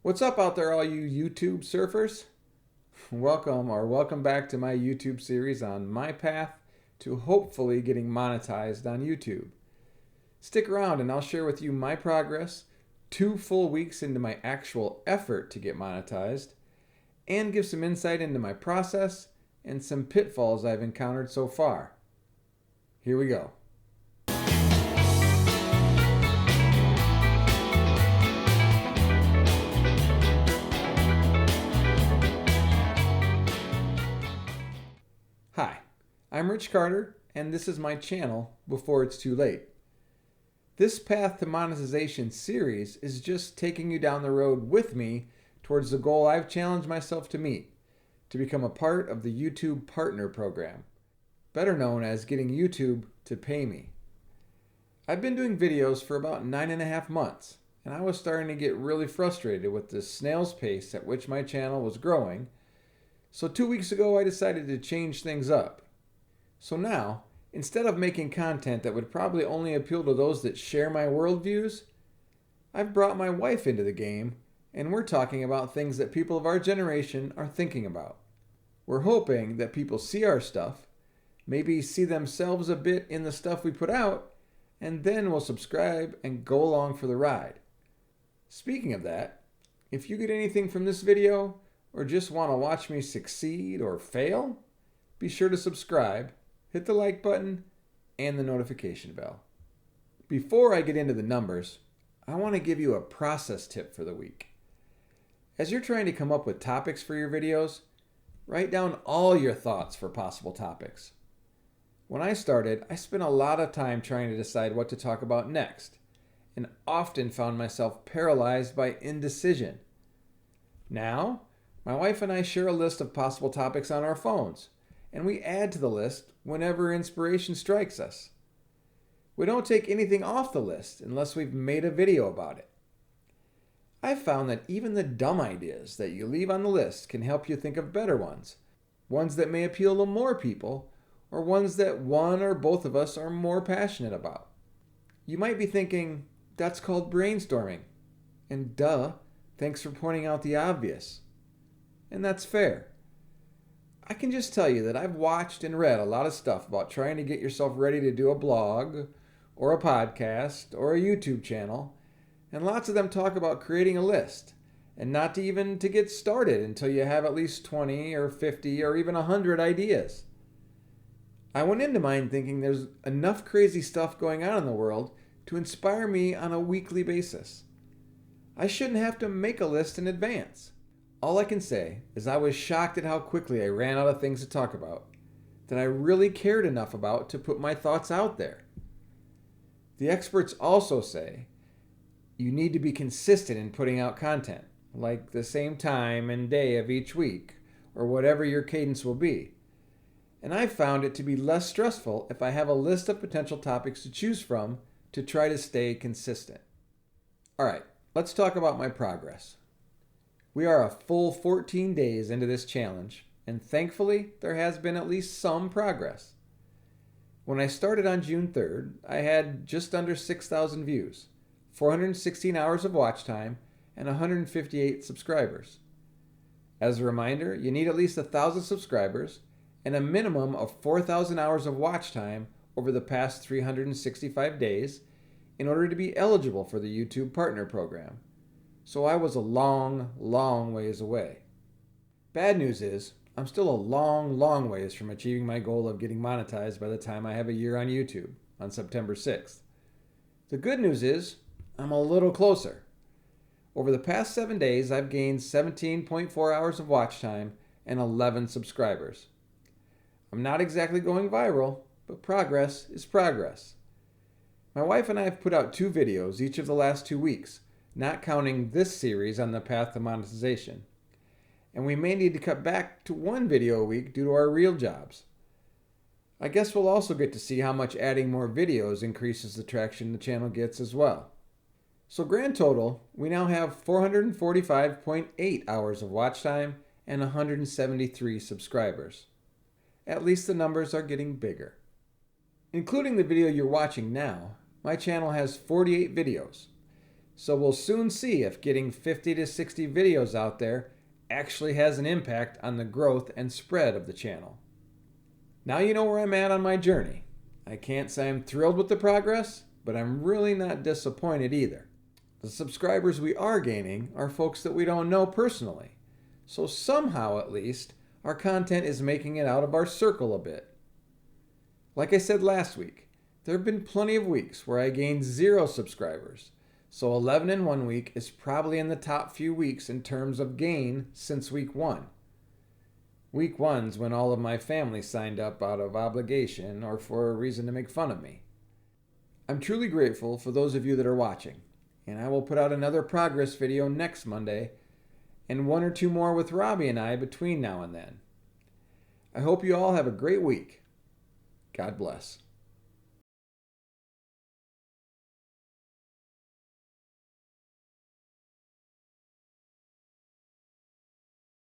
What's up out there, all you YouTube surfers? Welcome back to my YouTube series on my path to hopefully getting monetized on YouTube. Stick around and I'll share with you my progress, 2 full weeks into my actual effort to get monetized, and give some insight into my process and some pitfalls I've encountered so far. Here we go. Hi, I'm Rich Carter, and this is my channel, Before It's Too Late. This Path to Monetization series is just taking you down the road with me towards the goal I've challenged myself to meet, to become a part of the YouTube Partner Program, better known as getting YouTube to pay me. I've been doing videos for about 9.5 months, and I was starting to get really frustrated with the snail's pace at which my channel was growing. So 2 weeks ago, I decided to change things up. So now, instead of making content that would probably only appeal to those that share my worldviews, I've brought my wife into the game, and we're talking about things that people of our generation are thinking about. We're hoping that people see our stuff, maybe see themselves a bit in the stuff we put out, and then will subscribe and go along for the ride. Speaking of that, if you get anything from this video, or just want to watch me succeed or fail, be sure to subscribe, hit the like button, and the notification bell. Before I get into the numbers, I want to give you a process tip for the week. As you're trying to come up with topics for your videos, write down all your thoughts for possible topics. When I started, I spent a lot of time trying to decide what to talk about next, and often found myself paralyzed by indecision. Now, my wife and I share a list of possible topics on our phones, and we add to the list whenever inspiration strikes us. We don't take anything off the list unless we've made a video about it. I've found that even the dumb ideas that you leave on the list can help you think of better ones that may appeal to more people, or ones that one or both of us are more passionate about. You might be thinking, that's called brainstorming. And duh, thanks for pointing out the obvious. And that's fair. I can just tell you that I've watched and read a lot of stuff about trying to get yourself ready to do a blog, or a podcast, or a YouTube channel, and lots of them talk about creating a list, and not even to get started until you have at least 20 or 50 or even 100 ideas. I went into mine thinking there's enough crazy stuff going on in the world to inspire me on a weekly basis. I shouldn't have to make a list in advance. All I can say is I was shocked at how quickly I ran out of things to talk about that I really cared enough about to put my thoughts out there. The experts also say you need to be consistent in putting out content, like the same time and day of each week, or whatever your cadence will be. And I've found it to be less stressful if I have a list of potential topics to choose from to try to stay consistent. All right, let's talk about my progress. We are a full 14 days into this challenge, and thankfully, there has been at least some progress. When I started on June 3rd, I had just under 6,000 views, 416 hours of watch time, and 158 subscribers. As a reminder, you need at least 1,000 subscribers and a minimum of 4,000 hours of watch time over the past 365 days in order to be eligible for the YouTube Partner Program. So I was a long ways away. Bad news is, I'm still a long ways from achieving my goal of getting monetized by the time I have a year on YouTube, on September 6th. The good news is, I'm a little closer. Over the past 7 days, I've gained 17.4 hours of watch time and 11 subscribers. I'm not exactly going viral, but progress is progress. My wife and I have put out 2 videos each of the last 2 weeks, not counting this series on the path to monetization. And we may need to cut back to 1 video a week due to our real jobs. I guess we'll also get to see how much adding more videos increases the traction the channel gets as well. So grand total, we now have 445.8 hours of watch time and 173 subscribers. At least the numbers are getting bigger. Including the video you're watching now, my channel has 48 videos. So we'll soon see if getting 50 to 60 videos out there actually has an impact on the growth and spread of the channel. Now you know where I'm at on my journey. I can't say I'm thrilled with the progress, but I'm really not disappointed either. The subscribers we are gaining are folks that we don't know personally. So somehow, at least, our content is making it out of our circle a bit. Like I said last week, there have been plenty of weeks where I gained 0 subscribers. So 11 in one week is probably in the top few weeks in terms of gain since week 1. Week 1's when all of my family signed up out of obligation or for a reason to make fun of me. I'm truly grateful for those of you that are watching, and I will put out another progress video next Monday and 1 or 2 more with Robbie and I between now and then. I hope you all have a great week. God bless.